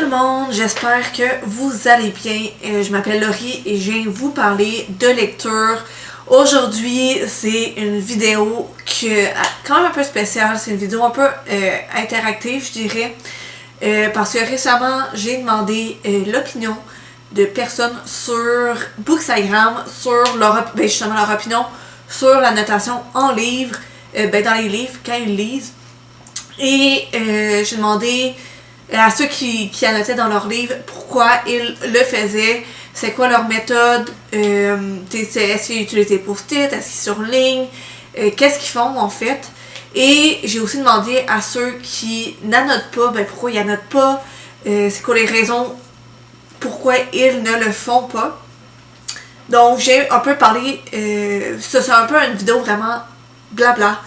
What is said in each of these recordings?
le monde, j'espère que vous allez bien. Je m'appelle Laurie et je viens vous parler de lecture. Aujourd'hui, c'est une vidéo quand même un peu spéciale. C'est une vidéo un peu interactive, je dirais. Parce que récemment, j'ai demandé l'opinion de personnes sur Bookstagram, sur leur opinion sur la notation en livres, dans les livres, quand ils lisent. Et j'ai demandé à ceux qui annotaient dans leurs livres pourquoi ils le faisaient, c'est quoi leur méthode, est-ce qu'ils utilisent des post-it, est-ce qu'ils surlignent, qu'est-ce qu'ils font en fait. Et j'ai aussi demandé à ceux qui n'annotent pas, pourquoi ils n'annotent pas, c'est quoi les raisons pourquoi ils ne le font pas. Donc j'ai un peu parlé, c'est un peu une vidéo vraiment blabla.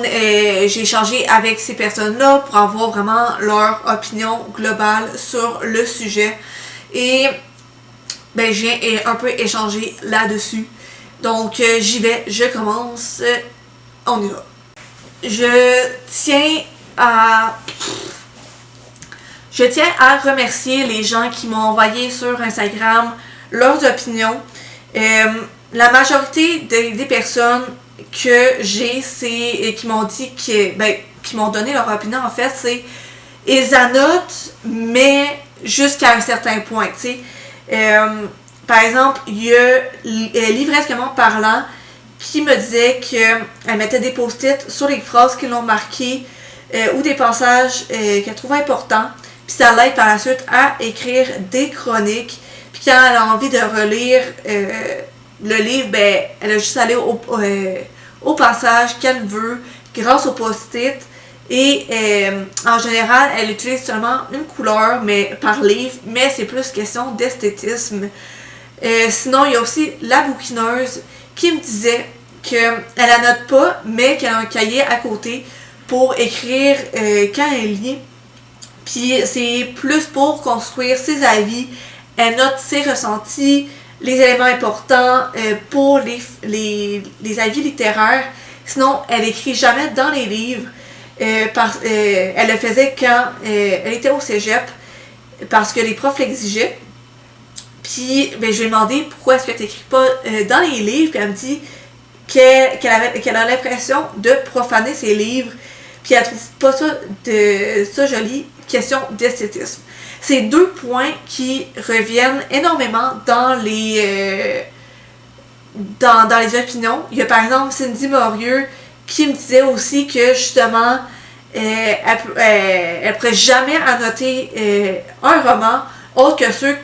J'ai échangé avec ces personnes-là pour avoir vraiment leur opinion globale sur le sujet. Et j'ai un peu échangé là-dessus. Donc j'y vais, je commence, on y va. Je tiens à remercier les gens qui m'ont envoyé sur Instagram leurs opinions. La majorité des personnes que j'ai, c'est qui m'ont dit qui m'ont donné leur opinion en fait, c'est ils annotent mais jusqu'à un certain point, tu sais. Par exemple, il y a livresquement parlant qui me disait qu'elle mettait des post-it sur les phrases qui l'ont marqué ou des passages qu'elle trouvait importants, puis ça l'aide par la suite à écrire des chroniques, puis quand elle a envie de relire le livre, elle a juste à aller au passage qu'elle veut grâce au post-it. Et en général, elle utilise seulement une couleur par livre, mais c'est plus question d'esthétisme. Sinon, il y a aussi la bouquineuse qui me disait qu'elle annote pas, mais qu'elle a un cahier à côté pour écrire quand elle lit. Puis c'est plus pour construire ses avis. Elle note ses ressentis, les éléments importants pour les avis littéraires. Sinon, elle écrit jamais dans les livres. Elle le faisait quand elle était au cégep parce que les profs l'exigeaient. Puis, je lui ai demandé pourquoi est-ce que tu n'écris pas dans les livres. Puis elle me dit qu'elle a l'impression de profaner ses livres. Puis elle trouve pas ça joli. Question d'esthétisme. C'est deux points qui reviennent énormément dans les opinions. Il y a par exemple Cindy Morieux qui me disait aussi que justement elle pourrait jamais annoter un roman autre que ceux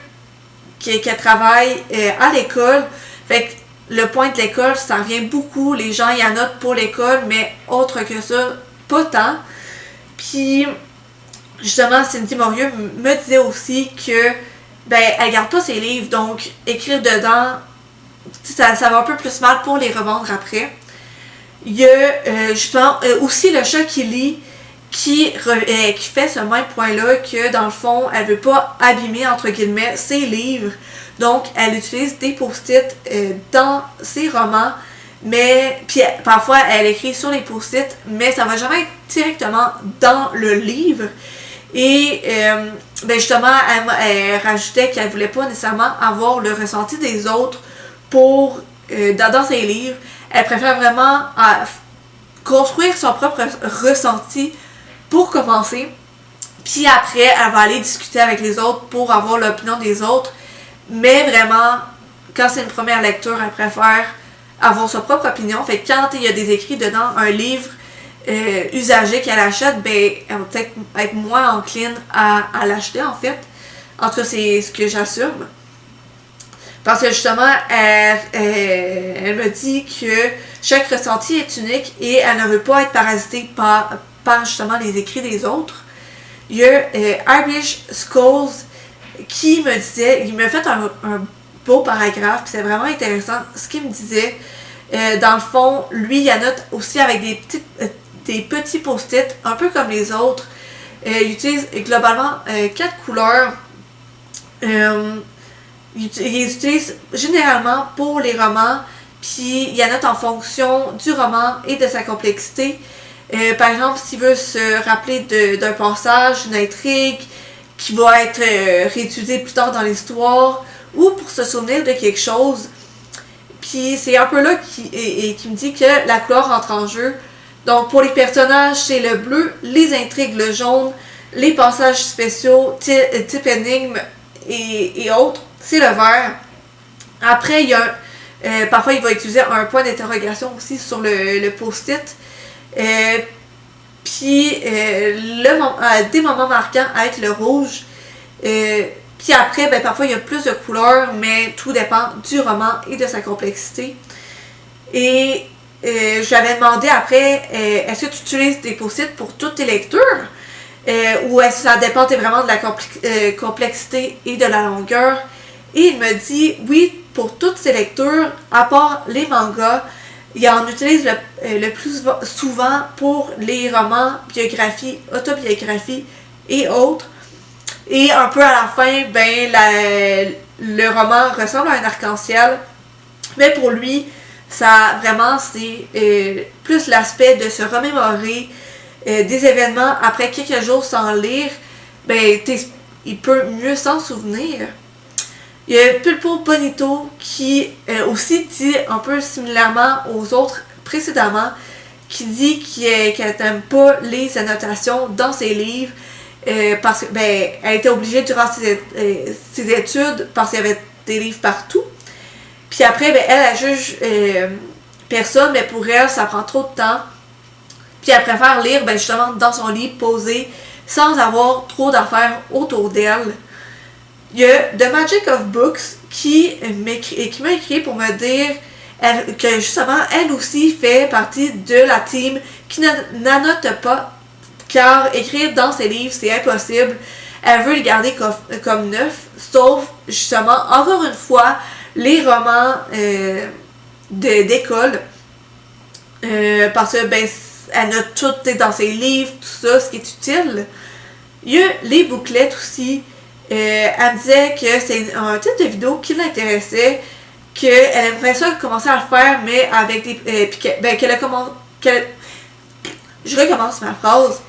qu'elle travaille à l'école. Fait que le point de l'école, ça revient beaucoup. Les gens y annotent pour l'école, mais autre que ça, pas tant. Puis justement, Cindy Morieux me disait aussi que elle garde pas ses livres, donc écrire dedans, ça va un peu plus mal pour les revendre après. Il y a justement aussi le chat qui lit qui fait ce même point-là que dans le fond, elle veut pas abîmer entre guillemets ses livres. Donc, elle utilise des post-it dans ses romans, mais puis parfois elle écrit sur les post-it, mais ça va jamais être directement dans le livre. Et justement, elle rajoutait qu'elle voulait pas nécessairement avoir le ressenti des autres dans ses livres. Elle préfère vraiment construire son propre ressenti pour commencer. Puis après, elle va aller discuter avec les autres pour avoir l'opinion des autres. Mais vraiment, quand c'est une première lecture, elle préfère avoir sa propre opinion. Fait que quand il y a des écrits dedans, un livre usagé qu'elle achète, elle va peut-être être moins encline à l'acheter en fait. En tout cas, c'est ce que j'assume. Parce que justement, elle me dit que chaque ressenti est unique et elle ne veut pas être parasitée par justement les écrits des autres. Il y a Irish Schools qui me disait, il m'a fait un beau paragraphe, puis c'est vraiment intéressant ce qu'il me disait. Dans le fond, lui, il annote aussi avec des petits post-it, un peu comme les autres. Il utilise globalement 4 couleurs. Il utilise généralement pour les romans, puis il annote en fonction du roman et de sa complexité. Par exemple, s'il veut se rappeler d'un passage, d'une intrigue, qui va être réutilisé plus tard dans l'histoire ou pour se souvenir de quelque chose. Puis c'est un peu là qui me dit que la couleur entre en jeu. Donc pour les personnages, c'est le bleu, les intrigues, le jaune, les passages spéciaux, type énigme et autres, c'est le vert. Après, il y a parfois il va utiliser un point d'interrogation aussi sur le post-it. Puis des moments marquants avec le rouge. Puis après, ben, parfois il y a plus de couleurs, mais tout dépend du roman et de sa complexité. Et j'avais demandé après, est-ce que tu utilises des post-it pour toutes tes lectures? Ou est-ce que ça dépend vraiment de la complexité et de la longueur? Et il me dit, oui, pour toutes ses lectures, à part les mangas, il en utilise le plus souvent pour les romans, biographies, autobiographies et autres. Et un peu à la fin, ben le roman ressemble à un arc-en-ciel. Mais pour lui, ça vraiment c'est plus l'aspect de se remémorer des événements après quelques jours sans lire. Ben il peut mieux s'en souvenir. Il y a Pulpo Bonito qui aussi dit un peu similairement aux autres précédemment, qui dit qu'elle n'aime pas les annotations dans ses livres parce que ben, elle était obligée durant ses études parce qu'il y avait des livres partout. Puis après, ben, elle juge personne, mais pour elle, ça prend trop de temps. Puis elle préfère lire ben, justement dans son lit, posé, sans avoir trop d'affaires autour d'elle. Il y a The Magic of Books qui m'a écrit pour me dire que justement, elle aussi fait partie de la team qui n'annote pas, car écrire dans ses livres, c'est impossible. Elle veut les garder comme neufs, sauf justement, encore une fois, les romans d'école. Parce que ben, elle note tout dans ses livres, tout ça, ce qui est utile. Il y a les bouclettes aussi. Elle me disait que c'est un type de vidéo qui l'intéressait, qu'elle aimerait ça commencer à le faire, mais avec des. Je recommence ma phrase.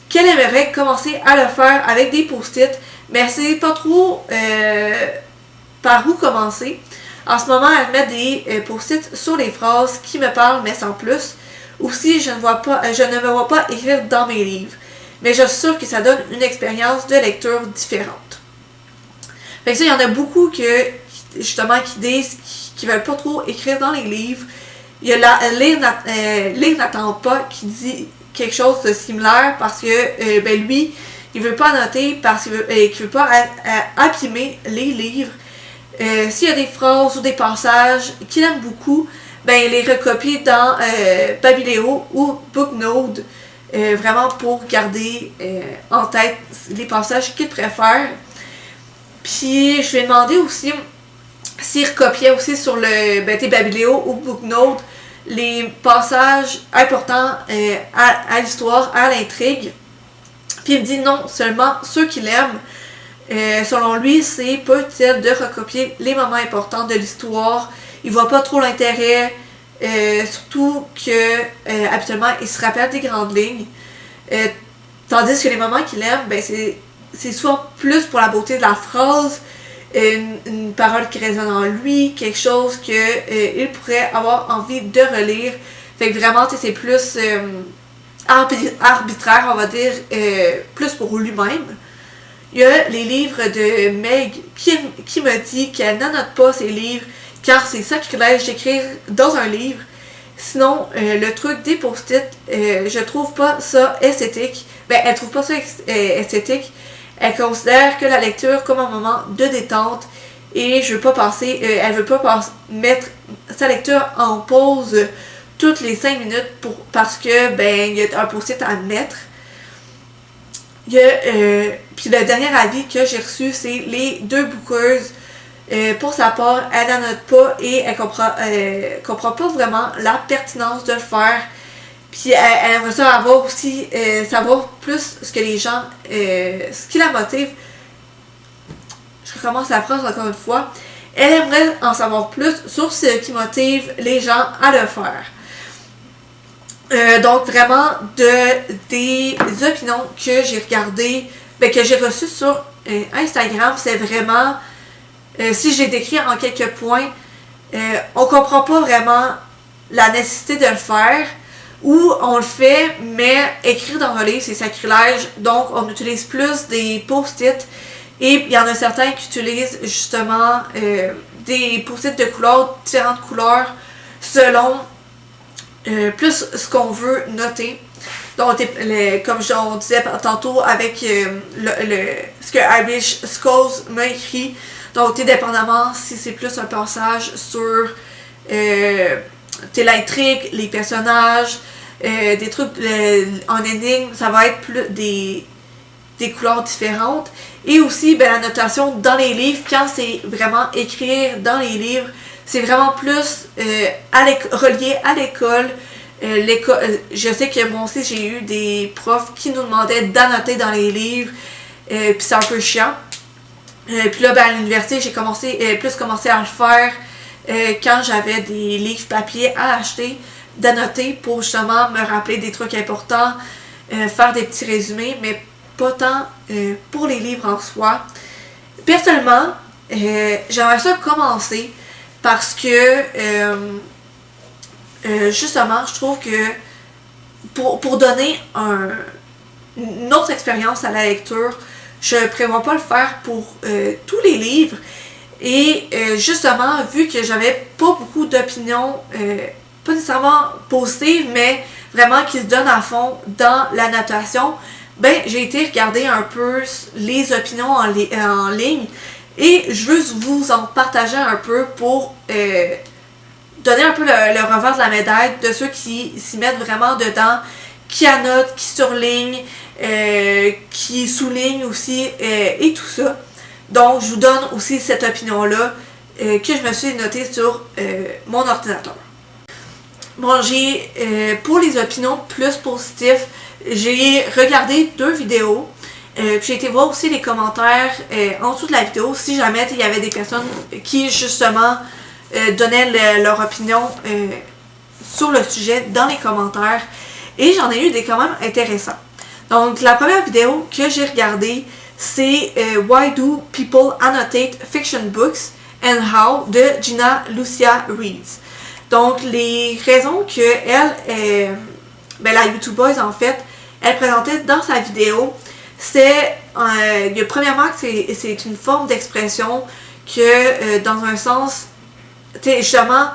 Qu'elle aimerait commencer à le faire avec des post-it, mais elle sait pas trop par où commencer. En ce moment, elle met des post-it sur les phrases qui me parlent, mais sans plus. Aussi, je ne me vois pas écrire dans mes livres, mais je suis sûre que ça donne une expérience de lecture différente. Fait que ça, il y en a beaucoup justement qui disent qu'ils veulent pas trop écrire dans les livres. Il y a Lire n'attend pas qui dit quelque chose de similaire parce que ben lui, il veut pas annoter parce qu'il veut pas abîmer les livres. S'il y a des phrases ou des passages qu'il aime beaucoup, ben il les recopie dans Babyléo ou Booknote, vraiment pour garder en tête les passages qu'il préfère. Puis je lui ai demandé aussi s'il recopiait aussi sur le Babyléo ou Booknote les passages importants à l'histoire, à l'intrigue. Puis il me dit non, seulement ceux qu'il aime. Selon lui, c'est pas utile de recopier les moments importants de l'histoire. Il voit pas trop l'intérêt, surtout que habituellement il se rappelle des grandes lignes. Tandis que les moments qu'il aime, ben c'est soit plus pour la beauté de la phrase, une parole qui résonne en lui, quelque chose que il pourrait avoir envie de relire. Fait que vraiment, c'est plus arbitraire, on va dire, plus pour lui-même. Il y a les livres de Meg qui me dit qu'elle n'annote pas ses livres car c'est sacrilège d'écrire dans un livre. Sinon, le truc des post-it, je trouve pas ça esthétique. Ben, elle trouve pas ça esthétique. Elle considère que la lecture comme un moment de détente et elle veut pas mettre sa lecture en pause toutes les 5 minutes parce que ben il y a un post-it à mettre. Il y a puis le dernier avis que j'ai reçu, c'est les 2 bookers. Pour sa part, elle n'en note pas et elle comprend pas vraiment la pertinence de le faire. Puis elle aimerait ça avoir aussi, savoir plus ce que les gens, ce qui la motive. Je recommence la phrase encore une fois. Elle aimerait en savoir plus sur ce qui motive les gens à le faire. Donc vraiment des opinions que j'ai regardées, que j'ai reçues sur Instagram, c'est vraiment, si j'ai décrit en quelques points, on comprend pas vraiment la nécessité de le faire, ou on le fait, mais écrire dans un livre, c'est sacrilège, donc on utilise plus des post-it, et il y en a certains qui utilisent justement des post-it de couleurs, différentes couleurs, selon plus ce qu'on veut noter. Donc, comme on disait tantôt avec ce que Irish Skulls m'a écrit, donc dépendamment si c'est plus un passage sur l'intrigue, les personnages, des trucs en énigme, ça va être plus des couleurs différentes. Et aussi, la notation dans les livres, quand c'est vraiment écrire dans les livres, c'est vraiment plus relié à l'école. Je sais que moi aussi, j'ai eu des profs qui nous demandaient d'annoter dans les livres, puis c'est un peu chiant. Puis là, à l'université, j'ai plus commencé à le faire quand j'avais des livres papier à acheter, d'annoter pour justement me rappeler des trucs importants, faire des petits résumés, mais pas tant pour les livres en soi. Personnellement, j'aimerais ça commencer parce que justement, je trouve que pour donner une autre expérience à la lecture, je ne prévois pas le faire pour tous les livres. Et justement, vu que j'avais pas beaucoup d'opinions, pas nécessairement positives, mais vraiment qui se donnent à fond dans la notation, j'ai été regarder un peu les opinions en ligne et je veux vous en partager un peu pour donner un peu le revers de la médaille de ceux qui s'y mettent vraiment dedans, qui annotent, qui surlignent, qui soulignent aussi et tout ça. Donc, je vous donne aussi cette opinion-là que je me suis notée sur mon ordinateur. Bon, pour les opinions plus positives, j'ai regardé 2 vidéos. Puis j'ai été voir aussi les commentaires en dessous de la vidéo, si jamais il y avait des personnes qui, justement, donnaient leur opinion sur le sujet dans les commentaires. Et j'en ai eu des quand même intéressants. Donc, la première vidéo que j'ai regardée, c'est Why Do People Annotate Fiction Books and How de Gina Lucia Reeves. Donc, les raisons que la YouTubeuse en fait, elle présentait dans sa vidéo, c'est premièrement que c'est une forme d'expression que dans un sens, justement,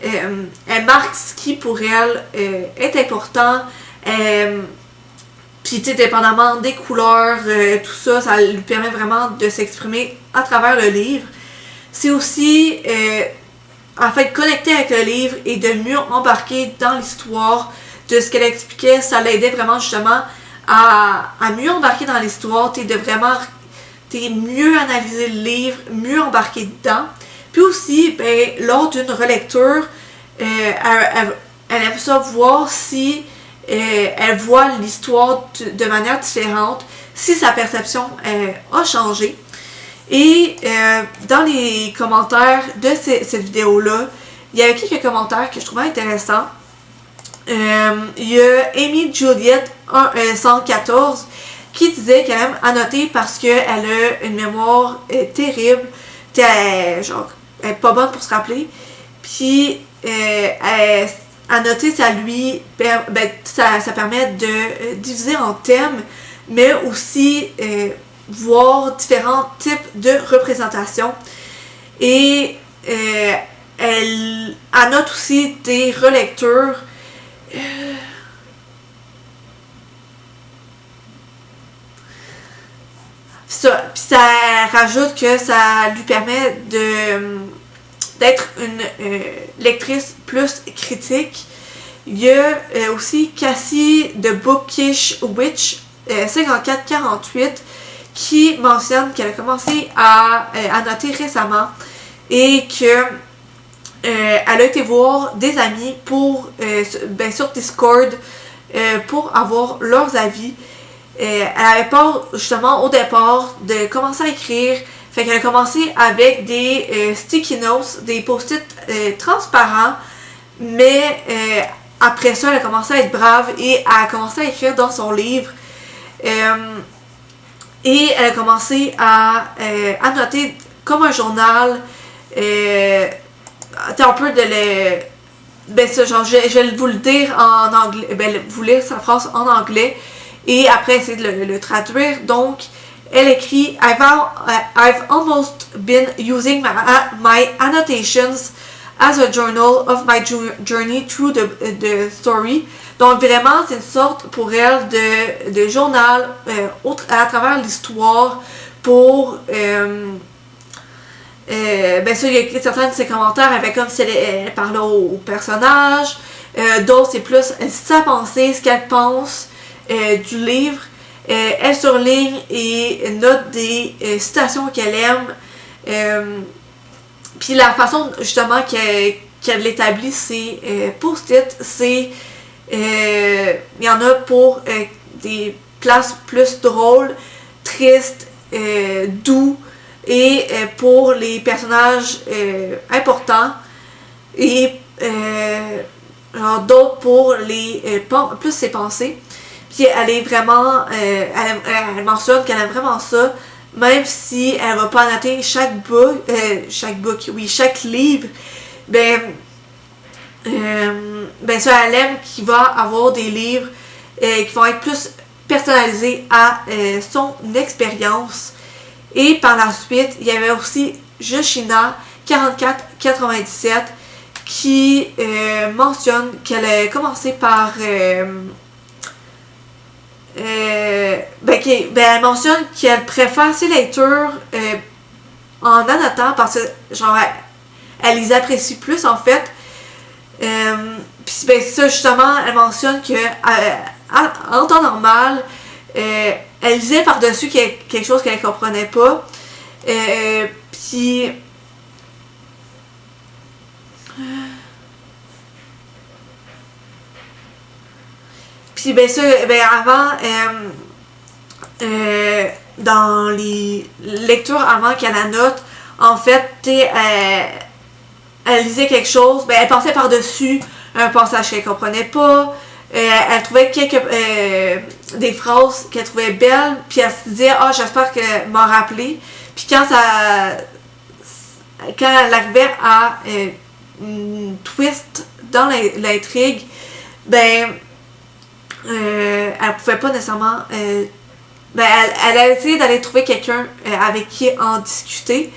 elle marque ce qui pour elle est important. Puis, dépendamment des couleurs, tout ça, ça lui permet vraiment de s'exprimer à travers le livre. C'est aussi, en fait, connecter avec le livre et de mieux embarquer dans l'histoire de ce qu'elle expliquait. Ça l'aidait vraiment, justement, à mieux embarquer dans l'histoire, de vraiment mieux analyser le livre, mieux embarquer dedans. Puis aussi, lors d'une relecture, elle aime ça voir si elle voit l'histoire de manière différente, si sa perception a changé. Et dans les commentaires de cette vidéo-là, il y avait quelques commentaires que je trouvais intéressants. Il y a Amy Juliette 114 qui disait qu'elle aime annoter parce qu'elle a une mémoire terrible, elle est pas bonne pour se rappeler. Puis annoter, ça permet de diviser en thèmes, mais aussi voir différents types de représentations. Et elle annote aussi des relectures. Puis ça rajoute que ça lui permet d'être une lectrice plus critique. Il y a aussi Cassie de Bookish Witch 5448 qui mentionne qu'elle a commencé à annoter récemment et que elle a été voir des amis sur Discord pour avoir leurs avis. Elle avait peur justement au départ de commencer à écrire, fait qu'elle a commencé avec des sticky notes, des post-it transparents, mais après ça elle a commencé à être brave et a commencé à écrire dans son livre. Et elle a commencé à annoter comme un journal, un peu de le... Ben ça, genre, je vais vous le dire en anglais, ben, vous lire sa phrase en anglais, et après essayer de le traduire. Donc, elle écrit I've almost been using my annotations as a journal of my journey through the story. Donc vraiment, c'est une sorte pour elle de journal à travers l'histoire pour... ben ça, il y a certains de ses commentaires avec comme si elle parlait au personnage. D'autres, c'est plus sa pensée, ce qu'elle pense du livre. Elle surligne et note des citations qu'elle aime. Puis la façon justement qu'elle l'établit, c'est post-it, c'est il y en a pour des places plus drôles, tristes, doux, et pour les personnages importants, et genre d'autres pour les plus ses pensées. Puis elle est vraiment elle mentionne qu'elle aime vraiment ça, même si elle va pas noter chaque livre. Ben ça, elle aime qu'il va avoir des livres qui vont être plus personnalisés à son expérience. Et par la suite, il y avait aussi Yoshina 4497 qui mentionne qu'elle a commencé par elle mentionne qu'elle préfère ses lectures en annotant parce que genre elle les apprécie plus en fait. Puis ben ça justement, elle mentionne que en temps normal, elle lisait par-dessus quelque chose qu'elle comprenait pas. Puis ben ça, ben avant, dans les lectures avant qu'elle annote, en fait, elle lisait quelque chose, ben elle passait par-dessus un passage qu'elle comprenait pas. Elle trouvait des phrases qu'elle trouvait belles, puis elle se disait j'espère qu'elle m'a rappelé. Puis quand elle arrivait à une twist dans l'intrigue, ben elle pouvait pas nécessairement elle a essayé d'aller trouver quelqu'un avec qui en discuter.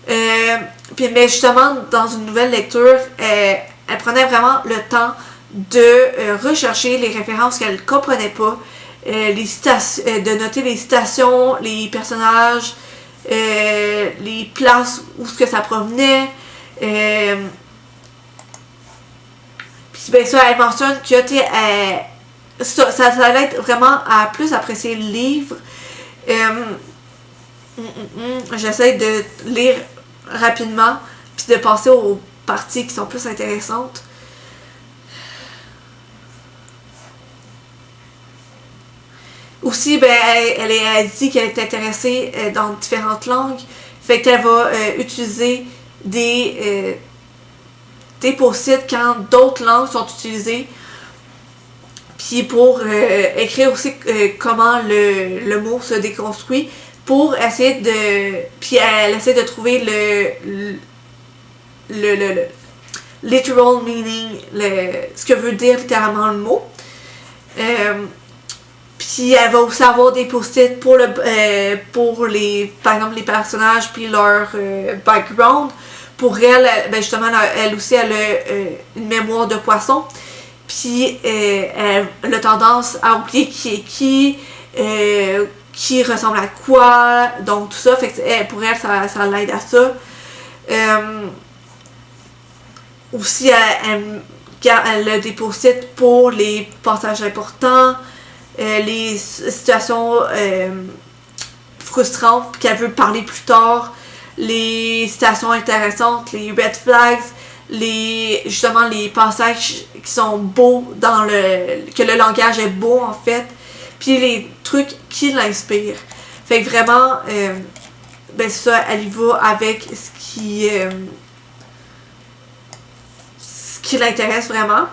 Puis mais justement dans une nouvelle lecture, elle prenait vraiment le temps de rechercher les références qu'elle comprenait pas, de noter les citations, les personnages, les places où ce que ça provenait. Puis ben ça, elle mentionne que ça l'aide vraiment à plus apprécier le livre. J'essaie de lire rapidement puis de passer aux parties qui sont plus intéressantes. Aussi, ben, elle dit qu'elle est intéressée dans différentes langues. Fait qu'elle va utiliser des post-it quand d'autres langues sont utilisées. Puis pour écrire aussi comment le mot se déconstruit. Pour essayer de... Puis elle essaie de trouver le literal meaning, ce que veut dire littéralement le mot. Puis elle va aussi avoir des post-it pour par exemple les personnages puis leur background. Pour elle, ben justement, elle aussi elle a une mémoire de poisson. Puis elle a tendance à oublier qui est qui ressemble à quoi, donc tout ça. Fait que pour elle, ça l'aide à ça. Aussi, elle a des post-it pour les passages importants, les situations frustrantes qu'elle veut parler plus tard, les situations intéressantes, les red flags, justement les passages qui sont beaux que le langage est beau en fait, puis les trucs qui l'inspirent. Fait que vraiment, ben ça, elle y va avec ce qui l'intéresse vraiment.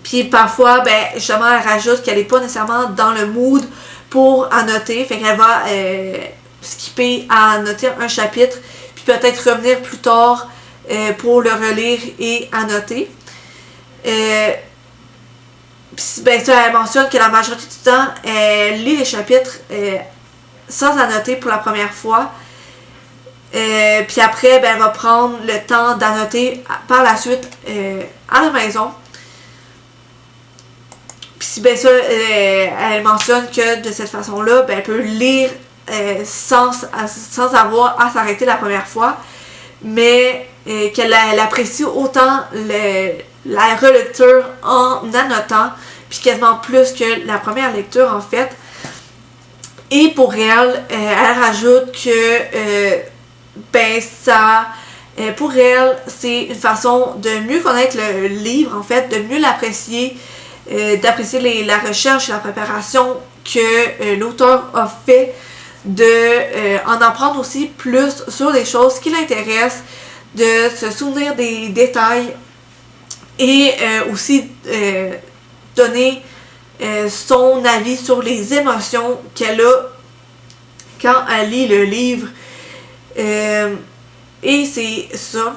Puis parfois, ben justement, elle rajoute qu'elle n'est pas nécessairement dans le mood pour annoter. Fait qu'elle va skipper à annoter un chapitre, puis peut-être revenir plus tard pour le relire et annoter. Puis ben ça, elle mentionne que la majorité du temps, elle lit les chapitres sans annoter pour la première fois. Puis après, ben, elle va prendre le temps d'annoter par la suite à la maison. Puis ben ça, elle mentionne que de cette façon-là, ben, elle peut lire sans avoir à s'arrêter la première fois, mais qu'elle apprécie autant la relecture en annotant, puis quasiment plus que la première lecture en fait. Et pour elle, elle rajoute que ben ça, pour elle, c'est une façon de mieux connaître le livre en fait, de mieux l'apprécier, d'apprécier la recherche et la préparation que l'auteur a fait, en apprendre aussi plus sur les choses qui l'intéressent, de se souvenir des détails et aussi donner son avis sur les émotions qu'elle a quand elle lit le livre. Et c'est ça.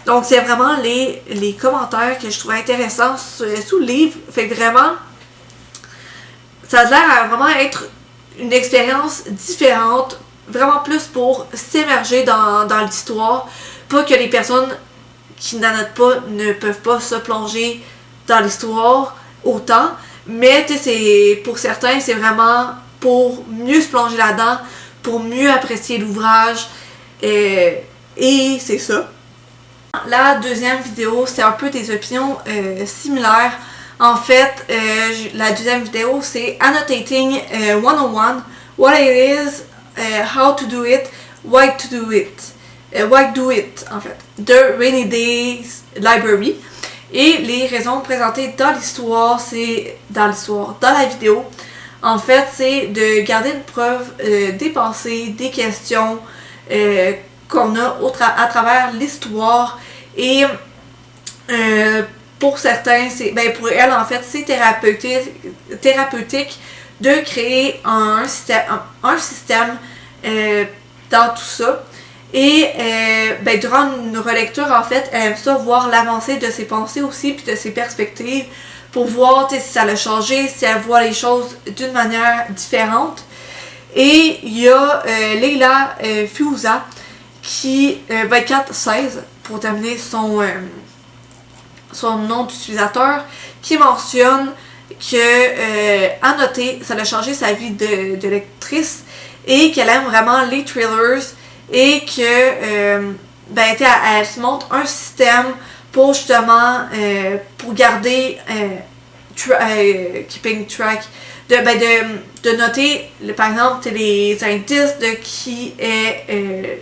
Donc c'est vraiment les commentaires que je trouvais intéressants sous le livre. Fait que vraiment, ça a l'air à vraiment être une expérience différente, vraiment plus pour s'immerger dans l'histoire. Pas que les personnes qui n'annotent pas ne peuvent pas se plonger dans l'histoire autant, mais pour certains, c'est vraiment pour mieux se plonger là-dedans, pour mieux apprécier l'ouvrage, et c'est ça. La deuxième vidéo, c'est un peu des opinions similaires. En fait, la deuxième vidéo, c'est Annotating 101, What it is, How to do it, Why to do it. Why do it, en fait, de Rainy Days Library. Et les raisons présentées dans l'histoire, dans la vidéo, en fait, c'est de garder une preuve des pensées, des questions qu'on a à travers l'histoire. Et pour certains, pour elle, en fait, c'est thérapeutique de créer un système dans tout ça. Et durant une relecture, en fait, elle aime ça voir l'avancée de ses pensées aussi, puis de ses perspectives, pour voir si ça l'a changé, si elle voit les choses d'une manière différente. Et il y a Leila Fiouza, qui 2416 pour terminer son nom d'utilisateur, qui mentionne que annoter, ça a changé sa vie de lectrice et qu'elle aime vraiment les thrillers et que elle se montre un système pour justement pour garder keeping track de noter par exemple les indices de qui est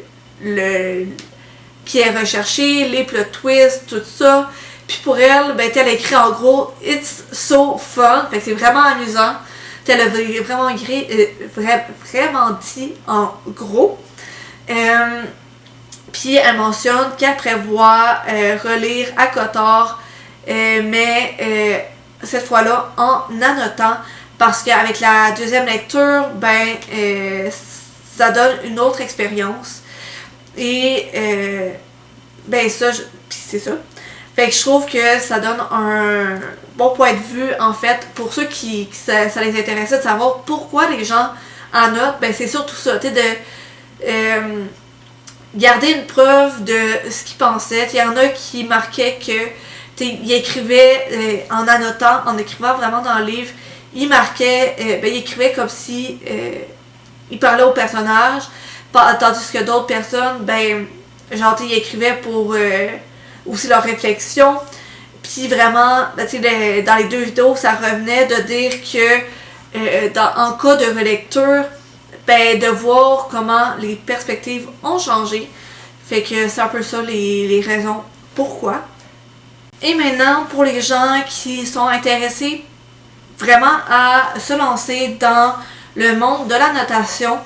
qui est recherché, les plot twists, tout ça. Puis pour elle, elle écrit en gros « It's so fun », fait que c'est vraiment amusant. Elle a vraiment dit en gros. Puis elle mentionne qu'elle prévoit relire à Cotard, mais cette fois-là en annotant, parce qu'avec la deuxième lecture, ça donne une autre expérience. Et puis c'est ça. Fait que je trouve que ça donne un bon point de vue, en fait, pour ceux qui ça les intéressait de savoir pourquoi les gens annotent. C'est surtout ça, de garder une preuve de ce qu'ils pensaient. Il y en a qui marquaient que ils écrivaient en annotant, en écrivant vraiment dans le livre, ils marquaient, ils écrivaient comme si ils parlaient au personnage, tandis que d'autres personnes, ils écrivaient pour aussi leur réflexion. Puis vraiment, dans les deux vidéos, ça revenait de dire que en cas de relecture, de voir comment les perspectives ont changé. Fait que c'est un peu ça les raisons pourquoi. Et maintenant, pour les gens qui sont intéressés vraiment à se lancer dans le monde de la notation,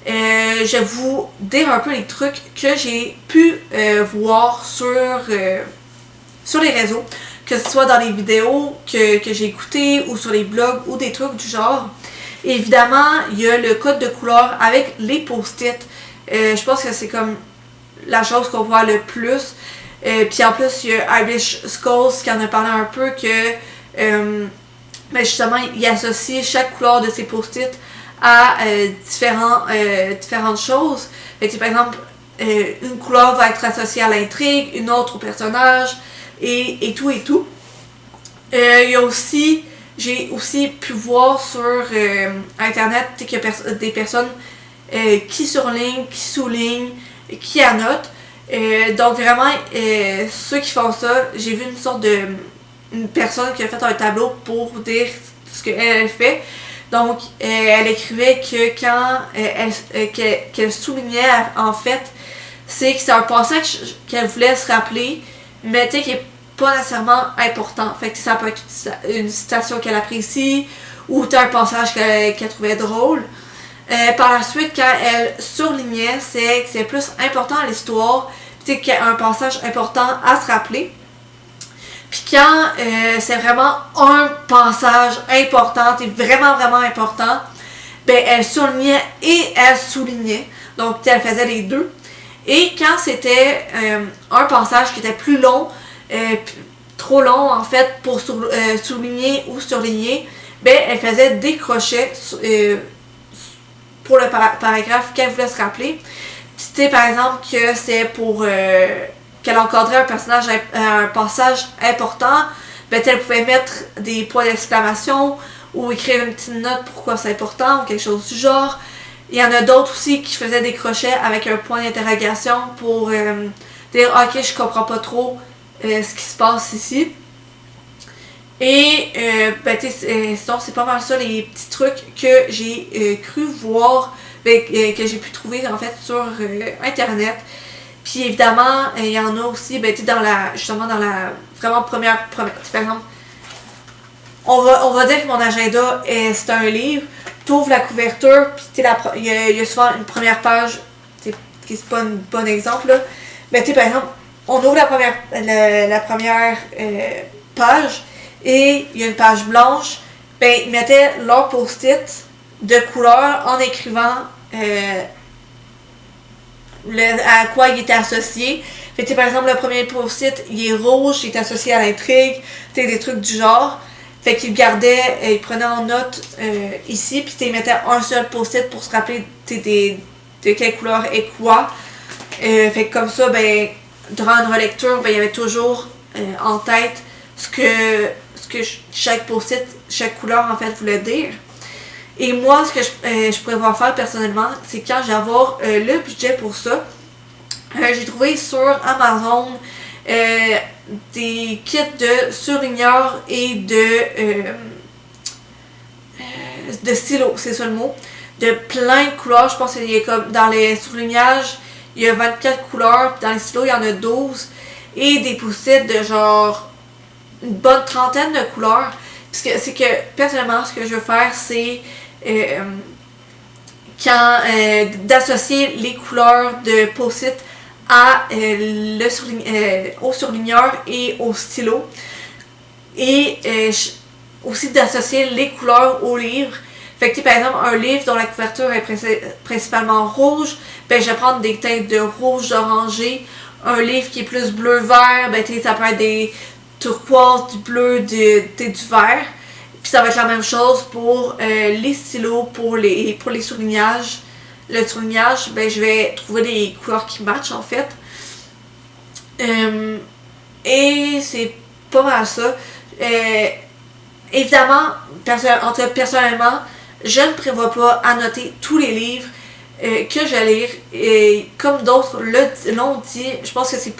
je vais vous dire un peu les trucs que j'ai pu voir sur les réseaux, que ce soit dans les vidéos que j'ai écoutées ou sur les blogs ou des trucs du genre. Évidemment, il y a le code de couleur avec les post-it. Je pense que c'est comme la chose qu'on voit le plus. Puis en plus, il y a Irish Skulls qui en a parlé un peu que mais justement, il associe chaque couleur de ses post-it à différentes choses. Fait que, par exemple, une couleur va être associée à l'intrigue, une autre au personnage, et tout et tout. Il y a aussi, j'ai aussi pu voir sur internet qu'il y a des personnes qui surlignent, qui soulignent, qui annotent. Donc vraiment, ceux qui font ça, j'ai vu une personne qui a fait un tableau pour dire ce qu'elle fait. Donc, elle écrivait que quand qu'elle soulignait, en fait, c'est que c'est un passage qu'elle voulait se rappeler, mais tu sais, qui est pas nécessairement important. Fait que ça peut être une citation qu'elle apprécie, ou un passage qu'elle trouvait drôle. Par la suite, quand elle surlignait, c'est que c'est plus important à l'histoire, tu sais, qu'il y a un passage important à se rappeler. Puis quand c'est vraiment un passage important, c'est vraiment vraiment important, ben elle surlignait et elle soulignait. Donc elle faisait les deux. Et quand c'était un passage qui était plus long, trop long en fait pour souligner ou surligner, ben elle faisait des crochets pour le paragraphe qu'elle voulait se rappeler. C'était par exemple que c'est pour qu'elle encadrait un passage important, ben elle pouvait mettre des points d'exclamation ou écrire une petite note pourquoi c'est important ou quelque chose du genre. Il y en a d'autres aussi qui faisaient des crochets avec un point d'interrogation pour dire ok, je comprends pas trop ce qui se passe ici. Et sinon c'est pas mal ça les petits trucs que j'ai cru voir, que j'ai pu trouver en fait sur internet. Puis évidemment, il y en a aussi, dans la vraiment première par exemple, on va dire que mon agenda, c'est un livre, tu ouvres la couverture, puis il y a souvent une première page, qui c'est pas un bon exemple, là, mais par exemple, on ouvre la première page, et il y a une page blanche, ils mettaient leur post-it de couleur en écrivant à quoi il était associé. Fait que, par exemple, le premier post-it, il est rouge, il est associé à l'intrigue, des trucs du genre. Fait qu'il gardait, il prenait en note ici, puis il mettait un seul post-it pour se rappeler de quelle couleur est quoi. Fait que comme ça, durant une relecture, il y avait toujours en tête ce que chaque post-it, chaque couleur en fait voulait dire. Et moi, ce que je prévois faire personnellement, c'est quand je vais avoir le budget pour ça, j'ai trouvé sur Amazon des kits de surligneurs et de stylos, c'est ça le mot, de plein de couleurs. Je pense qu'il y a comme dans les surlignages, il y a 24 couleurs, puis dans les stylos, il y en a 12, et des post-it de genre une bonne trentaine de couleurs. Parce que c'est que personnellement, ce que je veux faire, c'est d'associer les couleurs de post-it au surligneur et au stylo, et aussi d'associer les couleurs au livre. Fait que par exemple un livre dont la couverture est principalement rouge, je vais prendre des teintes de rouge, d'orangé. Un livre qui est plus bleu-vert, ça peut être des turquoise, du bleu, du vert. Puis ça va être la même chose pour les stylos, pour les surlignages. Le surlignage, je vais trouver des couleurs qui matchent en fait. Et c'est pas mal ça. Évidemment, personnellement, je ne prévois pas annoter tous les livres que je vais lire. Et comme d'autres l'ont dit, je pense que c'est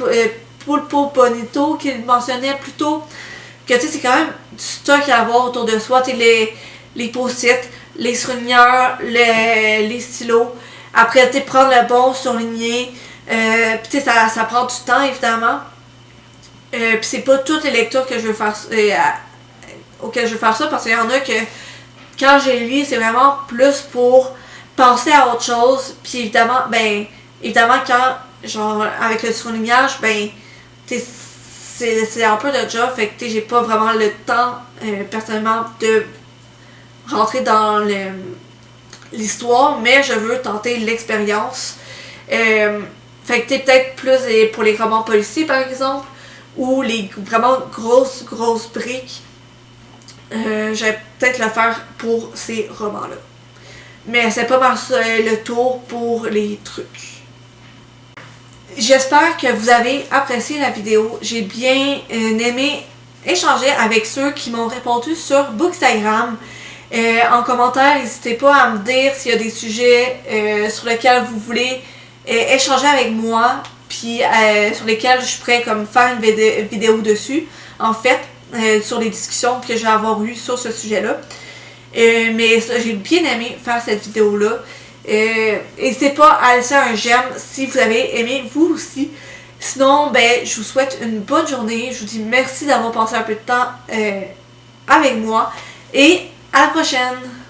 Pulpo Bonito qui mentionnait plus tôt que c'est quand même du stock à avoir autour de soi, les post-it, les surligneurs, les stylos. Après, prendre le bon surligné. Puis ça prend du temps, évidemment. Puis c'est pas toutes les lectures que je veux faire auxquelles je veux faire ça, parce qu'il y en a que quand je lis, c'est vraiment plus pour penser à autre chose. Puis évidemment, quand, genre, avec le surlignage, c'est un peu de job, fait que j'ai pas vraiment le temps personnellement de rentrer dans l'histoire, mais je veux tenter l'expérience. Fait que peut-être plus pour les romans policiers, par exemple, ou les vraiment grosses briques. Je vais peut-être le faire pour ces romans-là. Mais c'est pas mal le tour pour les trucs. J'espère que vous avez apprécié la vidéo. J'ai bien aimé échanger avec ceux qui m'ont répondu sur Bookstagram. En commentaire, n'hésitez pas à me dire s'il y a des sujets sur lesquels vous voulez échanger avec moi, puis sur lesquels je pourrais comme faire une vidéo dessus, en fait, sur les discussions que je vais avoir eues sur ce sujet-là. Mais j'ai bien aimé faire cette vidéo-là. N'hésitez pas à laisser un j'aime si vous avez aimé vous aussi. Sinon, je vous souhaite une bonne journée. Je vous dis merci d'avoir passé un peu de temps avec moi. Et à la prochaine!